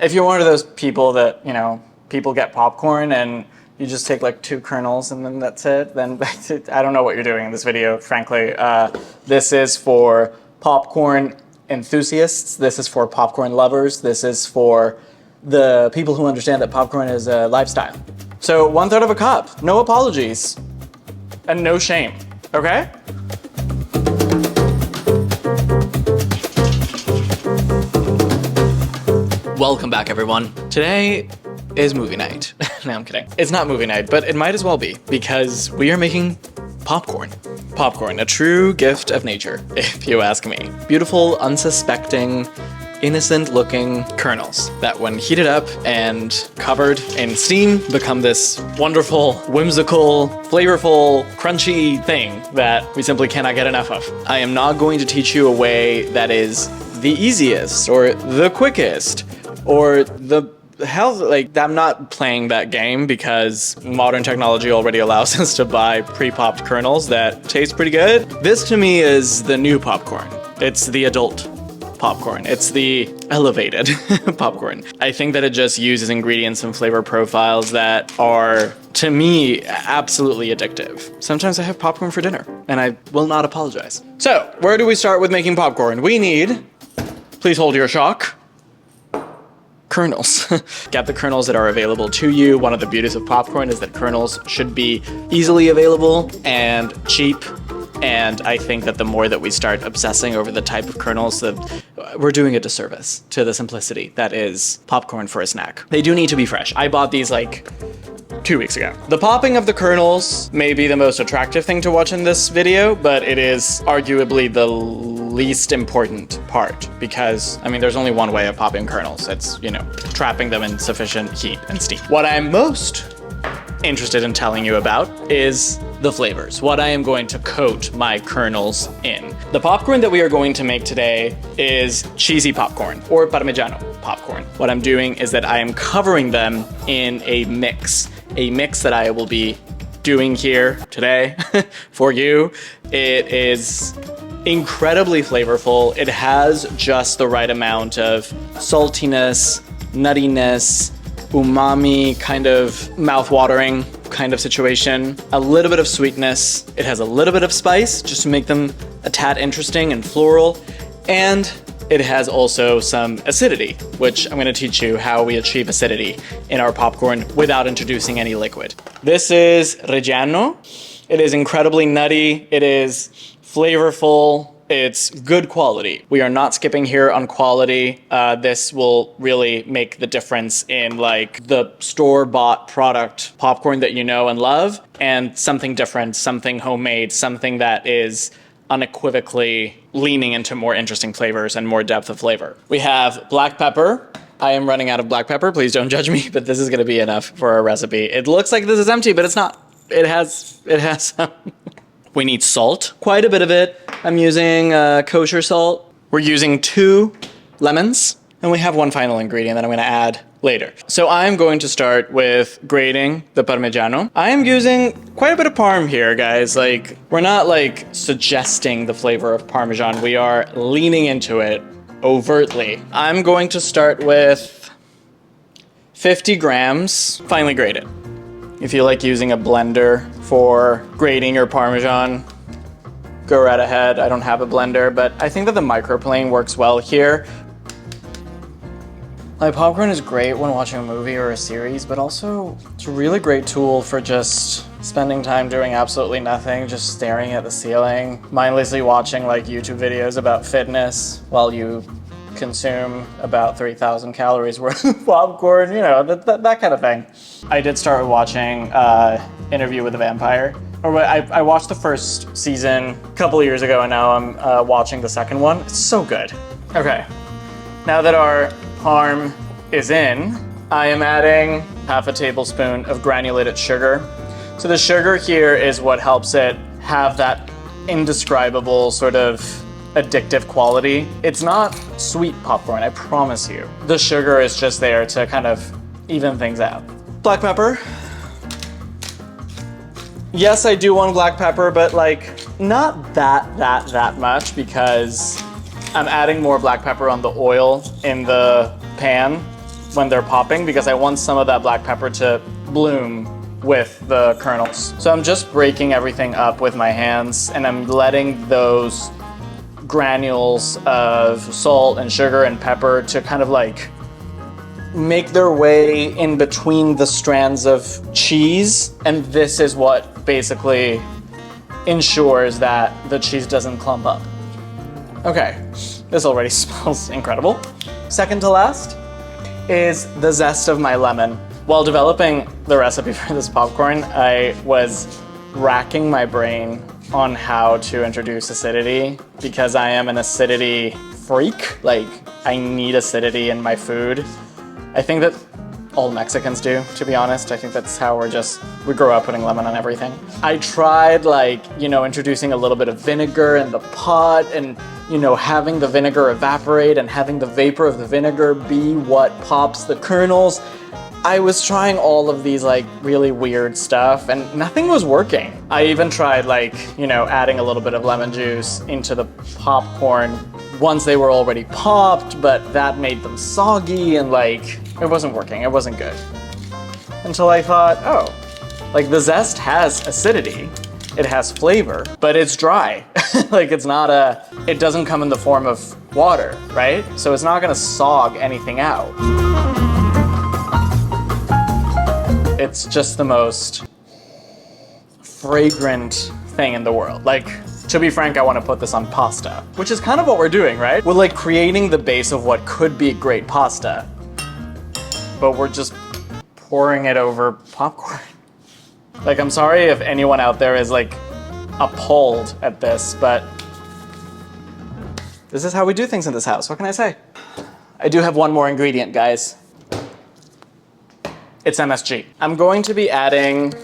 If you're one of those people that, you know, people get popcorn and you just take like 2 kernels and then that's it, then I don't know what you're doing in this video, frankly. This is for popcorn enthusiasts. This is for popcorn lovers. This is for the people who understand that popcorn is a lifestyle. So 1/3 of a cup, no apologies, and no shame, okay? Welcome back, everyone. Today is movie night. No, I'm kidding. It's not movie night, but it might as well be because we are making popcorn. Popcorn, a true gift of nature, if you ask me. Beautiful, unsuspecting, innocent-looking kernels that when heated up and covered in steam become this wonderful, whimsical, flavorful, crunchy thing that we simply cannot get enough of. I am not going to teach you a way that is the easiest or the quickest or the I'm not playing that game because modern technology already allows us to buy pre-popped kernels that taste pretty good. This to me is the new popcorn. It's the adult popcorn. It's the elevated popcorn. I think that it just uses ingredients and flavor profiles that are, to me, absolutely addictive. Sometimes I have popcorn for dinner and I will not apologize. So, where do we start with making popcorn? We need, please hold your shock, kernels. Get the kernels that are available to you. One of the beauties of popcorn is that kernels should be easily available and cheap. And I think that the more that we start obsessing over the type of kernels, we're doing a disservice to the simplicity that is popcorn for a snack. They do need to be fresh. I bought these like 2 weeks ago. The popping of the kernels may be the most attractive thing to watch in this video, but it is arguably the least important part because, I mean, there's only one way of popping kernels. It's, you know, trapping them in sufficient heat and steam. What I'm most interested in telling you about is the flavors, what I am going to coat my kernels in. The popcorn that we are going to make today is cheesy popcorn or Parmigiano popcorn. What I'm doing is that I am covering them in a mix that I will be doing here today for you. It is incredibly flavorful. It has just the right amount of saltiness, nuttiness, umami, kind of mouth-watering kind of situation. A little bit of sweetness. It has a little bit of spice just to make them a tad interesting and floral. And it has also some acidity, which I'm gonna teach you how we achieve acidity in our popcorn without introducing any liquid. This is Reggiano. It is incredibly nutty. It is flavorful. It's good quality. We are not skipping here on quality. This will really make the difference in like the store-bought product popcorn that you know and love and something different, something homemade, something that is unequivocally leaning into more interesting flavors and more depth of flavor. We have black pepper. I am running out of black pepper. Please don't judge me, but this is gonna be enough for our recipe. It looks like this is empty, but it's not. It has some. We need salt, quite a bit of it. I'm using kosher salt. We're using 2 lemons, and we have one final ingredient that I'm gonna add later. So I'm going to start with grating the Parmigiano. I am using quite a bit of Parm here, guys. Like, we're not like suggesting the flavor of Parmesan. We are leaning into it overtly. I'm going to start with 50 grams, finely grated. If you like using a blender for grating your Parmesan, go right ahead. I don't have a blender, but I think that the microplane works well here. Like, popcorn is great when watching a movie or a series, but also it's a really great tool for just spending time doing absolutely nothing, just staring at the ceiling, mindlessly watching like YouTube videos about fitness while you consume about 3,000 calories worth of popcorn, you know, that kind of thing. I did start watching Interview with the Vampire. I watched the first season a couple of years ago, and now I'm watching the second one. It's so good. Okay, now that our Parm is in, I am adding half a tablespoon of granulated sugar. So the sugar here is what helps it have that indescribable sort of addictive quality. It's not sweet popcorn, I promise you. The sugar is just there to kind of even things out. Black pepper. Yes, I do want black pepper, but like not that much because I'm adding more black pepper on the oil in the pan when they're popping because I want some of that black pepper to bloom with the kernels. So I'm just breaking everything up with my hands and I'm letting those granules of salt and sugar and pepper to kind of like make their way in between the strands of cheese. And this is what basically ensures that the cheese doesn't clump up. Okay, this already smells incredible. Second to last is the zest of my lemon. While developing the recipe for this popcorn, I was racking my brain on how to introduce acidity because I am an acidity freak. Like, I need acidity in my food. I think that all Mexicans do, to be honest. I think that's how we grow up putting lemon on everything. I tried introducing a little bit of vinegar in the pot and, having the vinegar evaporate and having the vapor of the vinegar be what pops the kernels. I was trying all of these really weird stuff and nothing was working. I even tried adding a little bit of lemon juice into the popcorn once they were already popped, but that made them soggy and it wasn't working, it wasn't good. Until I thought, oh, the zest has acidity, it has flavor, but it's dry. It doesn't come in the form of water, right? So it's not gonna sog anything out. It's just the most fragrant thing in the world. To be frank, I want to put this on pasta, which is kind of what we're doing, right? We're creating the base of what could be great pasta, but we're just pouring it over popcorn. I'm sorry if anyone out there is appalled at this, but this is how we do things in this house. What can I say? I do have one more ingredient, guys. It's MSG. I'm going to be adding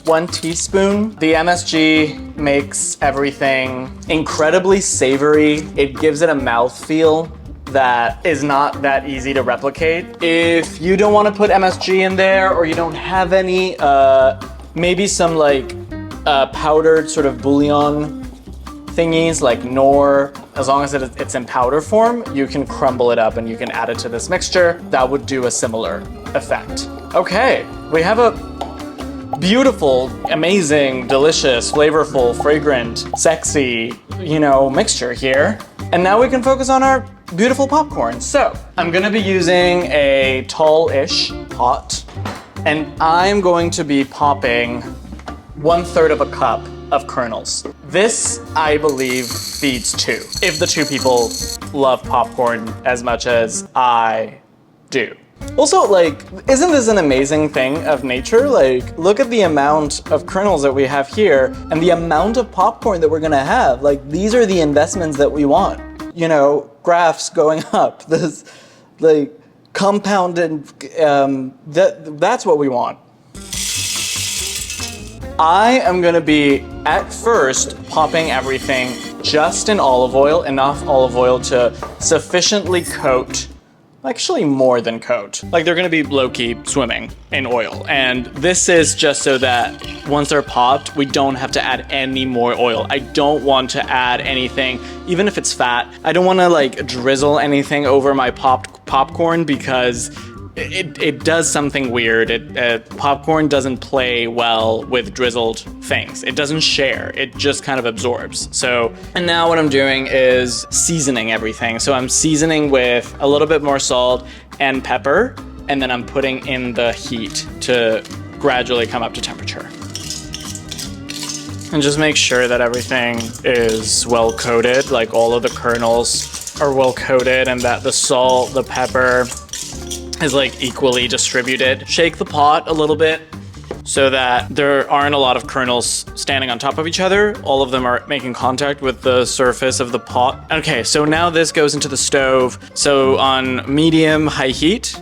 1 teaspoon. The MSG makes everything incredibly savory. It gives it a mouthfeel that is not that easy to replicate. If you don't want to put MSG in there or you don't have any, maybe some powdered sort of bouillon thingies like Knorr, as long as it's in powder form, you can crumble it up and you can add it to this mixture. That would do a similar effect. Okay, we have a beautiful, amazing, delicious, flavorful, fragrant, sexy, mixture here. And now we can focus on our beautiful popcorn. So I'm gonna be using a tall-ish pot and I'm going to be popping 1/3 of a cup of kernels. This, I believe, feeds 2. If the 2 people love popcorn as much as I do. Also, isn't this an amazing thing of nature? Look at the amount of kernels that we have here and the amount of popcorn that we're gonna have. These are the investments that we want. Graphs going up, this, compounded, that's what we want. I am gonna be, at first, popping everything just in olive oil, enough olive oil to sufficiently coat, actually more than coat. They're gonna be low-key swimming in oil. And this is just so that once they're popped, we don't have to add any more oil. I don't want to add anything, even if it's fat. I don't wanna drizzle anything over my popped popcorn because it does something weird. Popcorn doesn't play well with drizzled things. It doesn't share, it just kind of absorbs. So, and now what I'm doing is seasoning everything. So I'm seasoning with a little bit more salt and pepper, and then I'm putting in the heat to gradually come up to temperature. And just make sure that everything is well coated, all of the kernels are well coated and that the salt, the pepper, is equally distributed. Shake the pot a little bit so that there aren't a lot of kernels standing on top of each other. All of them are making contact with the surface of the pot. Okay, so now this goes into the stove. So on medium high heat,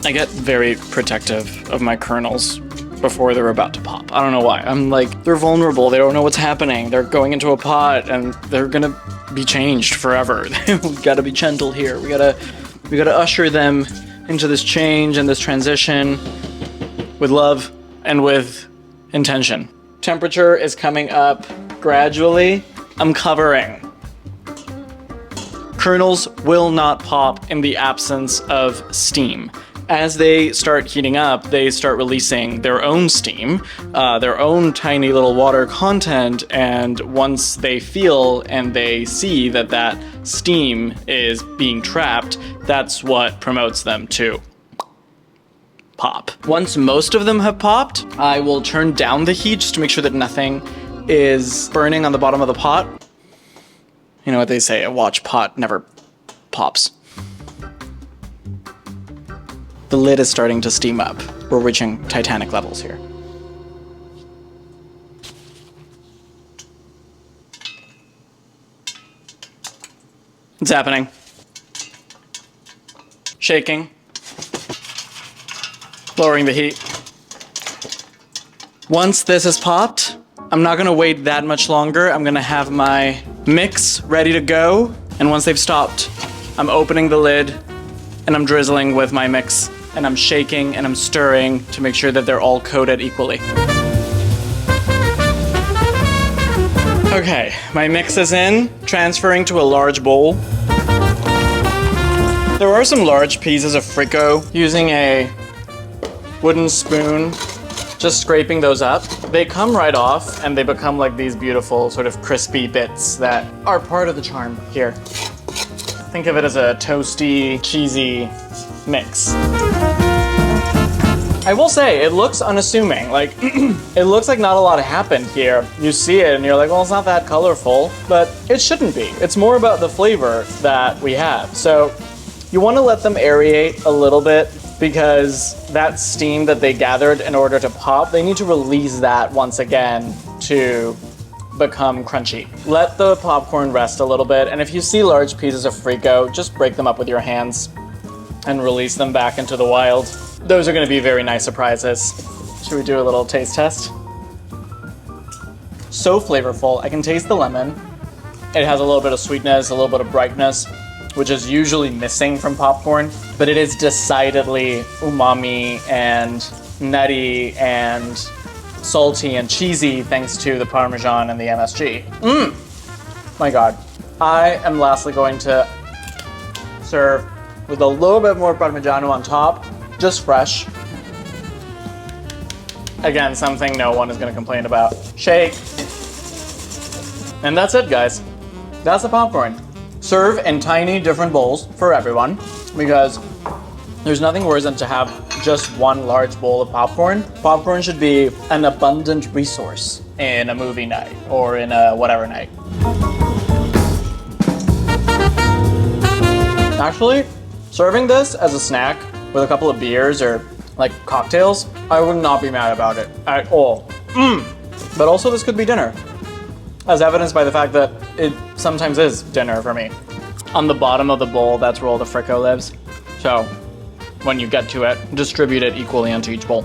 I get very protective of my kernels before they're about to pop. I don't know why. I'm they're vulnerable. They don't know what's happening. They're going into a pot and they're gonna be changed forever. We gotta be gentle here. We gotta usher them into this change and this transition with love and with intention. Temperature is coming up gradually. I'm covering. Kernels will not pop in the absence of steam. As they start heating up, they start releasing their own steam, their own tiny little water content, and once they feel and they see that that steam is being trapped, that's what promotes them to pop. Once most of them have popped, I will turn down the heat just to make sure that nothing is burning on the bottom of the pot. You know what they say, a watch pot never pops. The lid is starting to steam up. We're reaching Titanic levels here. It's happening. Shaking. Lowering the heat. Once this is popped, I'm not gonna wait that much longer. I'm gonna have my mix ready to go. And once they've stopped, I'm opening the lid and I'm drizzling with my mix. And I'm shaking and I'm stirring to make sure that they're all coated equally. Okay, my mix is in, transferring to a large bowl. There are some large pieces of Frico. Using a wooden spoon, just scraping those up. They come right off and they become like these beautiful sort of crispy bits that are part of the charm here. Think of it as a toasty, cheesy mix. I will say, it looks unassuming. Like, it looks like not a lot happened here. You see it and you're like, well, it's not that colorful, but it shouldn't be. It's more about the flavor that we have. So you want to let them aerate a little bit because that steam that they gathered in order to pop, they need to release that once again to become crunchy. Let the popcorn rest a little bit, and if you see large pieces of Frico, just break them up with your hands and release them back into the wild. Those are gonna be very nice surprises. Should we do a little taste test? So flavorful. I can taste the lemon. It has a little bit of sweetness, a little bit of brightness, which is usually missing from popcorn, but it is decidedly umami and nutty and salty and cheesy thanks to the Parmesan and the MSG. My God. I am lastly going to serve with a little bit more Parmigiano on top, just fresh. Again, something no one is gonna complain about. Shake. And that's it, guys. That's the popcorn. Serve in tiny different bowls for everyone because there's nothing worse than to have just one large bowl of popcorn. Popcorn should be an abundant resource in a movie night or in a whatever night. Actually, serving this as a snack with a couple of beers or like cocktails, I would not be mad about it at all. But also this could be dinner, as evidenced by the fact that it sometimes is dinner for me. On the bottom of the bowl, that's where all the Frico lives. So when you get to it, distribute it equally into each bowl.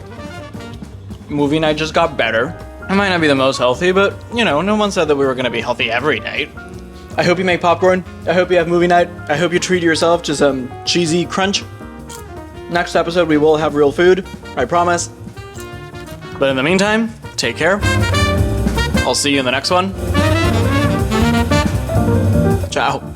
Movie night just got better. It might not be the most healthy, but you know, no one said that we were gonna be healthy every night. I hope you make popcorn. I hope you have movie night. I hope you treat yourself to some cheesy crunch. Next episode, we will have real food, I promise. But in the meantime, take care. I'll see you in the next one. Ciao.